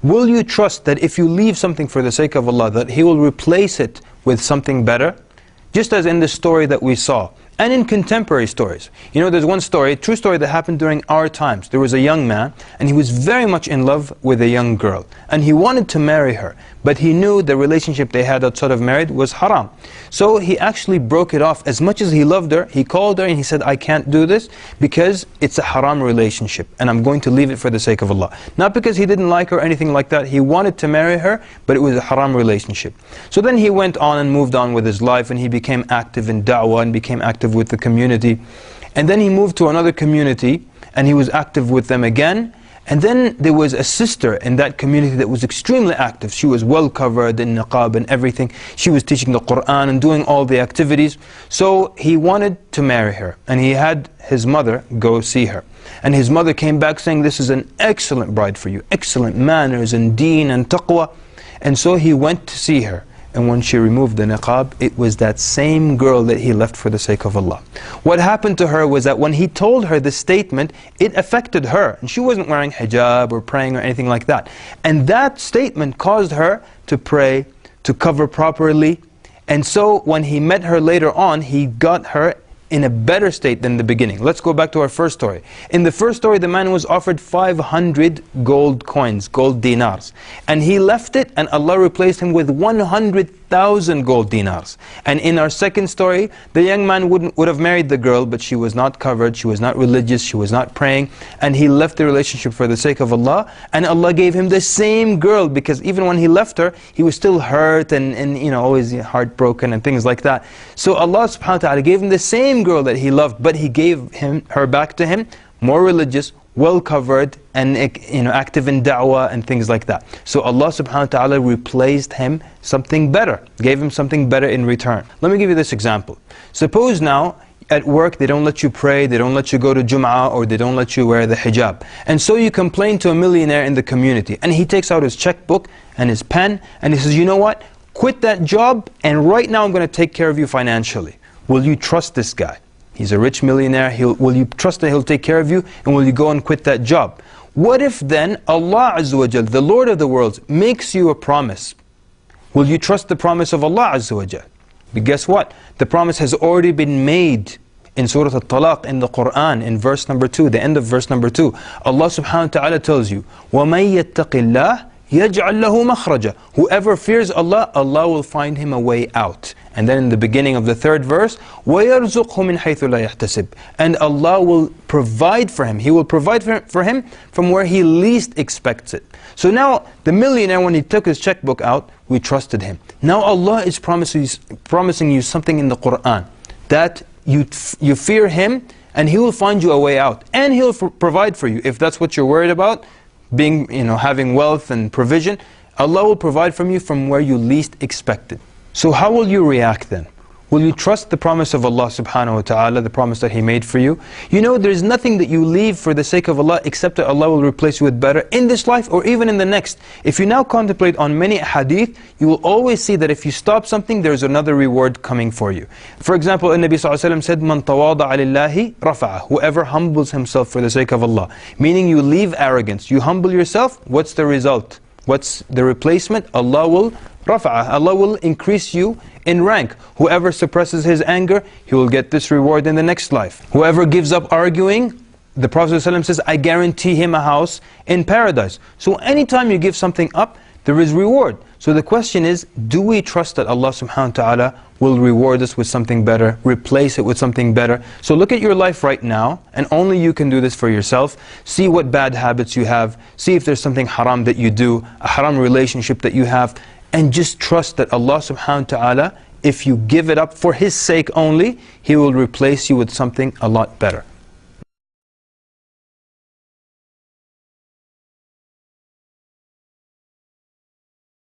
Will you trust that if you leave something for the sake of Allah, that He will replace it with something better? Just as in the story that we saw, and in contemporary stories. You know, there's one story, a true story that happened during our times. There was a young man, and he was very much in love with a young girl. And he wanted to marry her, but he knew the relationship they had outside of marriage was haram. So he actually broke it off. As much as he loved her, he called her and he said, I can't do this because it's a haram relationship, and I'm going to leave it for the sake of Allah. Not because he didn't like her or anything like that. He wanted to marry her, but it was a haram relationship. So then he went on and moved on with his life, and he became active in da'wah and became active with the community. And then he moved to another community and he was active with them again. And then there was a sister in that community that was extremely active. She was well covered in niqab and everything. She was teaching the Qur'an and doing all the activities. So he wanted to marry her, and he had his mother go see her. And his mother came back saying, this is an excellent bride for you, excellent manners and deen and taqwa. And so he went to see her. And when she removed the niqab, it was that same girl that he left for the sake of Allah. What happened to her was that when he told her the statement, it affected her. And she wasn't wearing hijab or praying or anything like that. And that statement caused her to pray, to cover properly. And so when he met her later on, he got her in a better state than the beginning. Let's go back to our first story. In the first story, the man was offered 500 gold coins, gold dinars. And he left it, and Allah replaced him with 100,000 gold dinars. And in our second story, the young man would have married the girl, but she was not covered, she was not religious, she was not praying, and he left the relationship for the sake of Allah, and Allah gave him the same girl, because even when he left her, he was still hurt and you know, always heartbroken and things like that. So Allah subhanahu wa ta'ala gave him the same girl that he loved, but He gave her back to him, more religious, well covered, and you know, active in da'wah and things like that. So Allah subhanahu wa ta'ala replaced him something better, gave him something better in return. Let me give you this example. Suppose now at work they don't let you pray, they don't let you go to Jum'ah, or they don't let you wear the hijab. And so you complain to a millionaire in the community, and he takes out his checkbook and his pen and he says, you know what, quit that job, and right now I'm going to take care of you financially. Will you trust this guy? He's a rich millionaire. Will you trust that he'll take care of you? And will you go and quit that job? What if then Allah Azza wa Jal, the Lord of the worlds, makes you a promise? Will you trust the promise of Allah Azza wa Jal? But guess what? The promise has already been made in Surah Al-Talaq in the Qur'an, in verse number 2, the end of verse number 2. Allah subhanahu wa ta'ala tells you, وَمَن يَتَّقِ اللَّهِ يَجْعَلْ لَهُ مَخْرَجًا. Whoever fears Allah, Allah will find him a way out. And then in the beginning of the third verse, وَيَرْزُقْهُ مِنْ حَيْثُ لَا يَحْتَسِبْ. And Allah will provide for him. He will provide for him from where he least expects it. So now, the millionaire, when he took his checkbook out, we trusted him. Now Allah is promising you something in the Qur'an, that you fear Him, and He will find you a way out. And He'll provide for you. If that's what you're worried about, being, you know, having wealth and provision, Allah will provide from you from where you least expect it. So how will you react then? Will you trust the promise of Allah subhanahu wa ta'ala, the promise that He made for you? You know, there's nothing that you leave for the sake of Allah except that Allah will replace you with better in this life or even in the next. If you now contemplate on many hadith, you will always see that if you stop something, there's another reward coming for you. For example, Nabi sallallahu alayhi wa sallam said, "Man tawada'a lillahi rafa'ah." Whoever humbles himself for the sake of Allah. Meaning you leave arrogance, you humble yourself, what's the result? What's the replacement? Allah will rafa'ah. Allah will increase you in rank. Whoever suppresses his anger, he will get this reward in the next life. Whoever gives up arguing, the Prophet ﷺ says, I guarantee him a house in paradise. So anytime you give something up, there is reward. So the question is, do we trust that Allah subhanahu wa ta'ala will reward us with something better, replace it with something better? So look at your life right now, and only you can do this for yourself. See what bad habits you have. See if there's something haram that you do, a haram relationship that you have. And just trust that Allah subhanahu wa ta'ala, if you give it up for His sake only, He will replace you with something a lot better.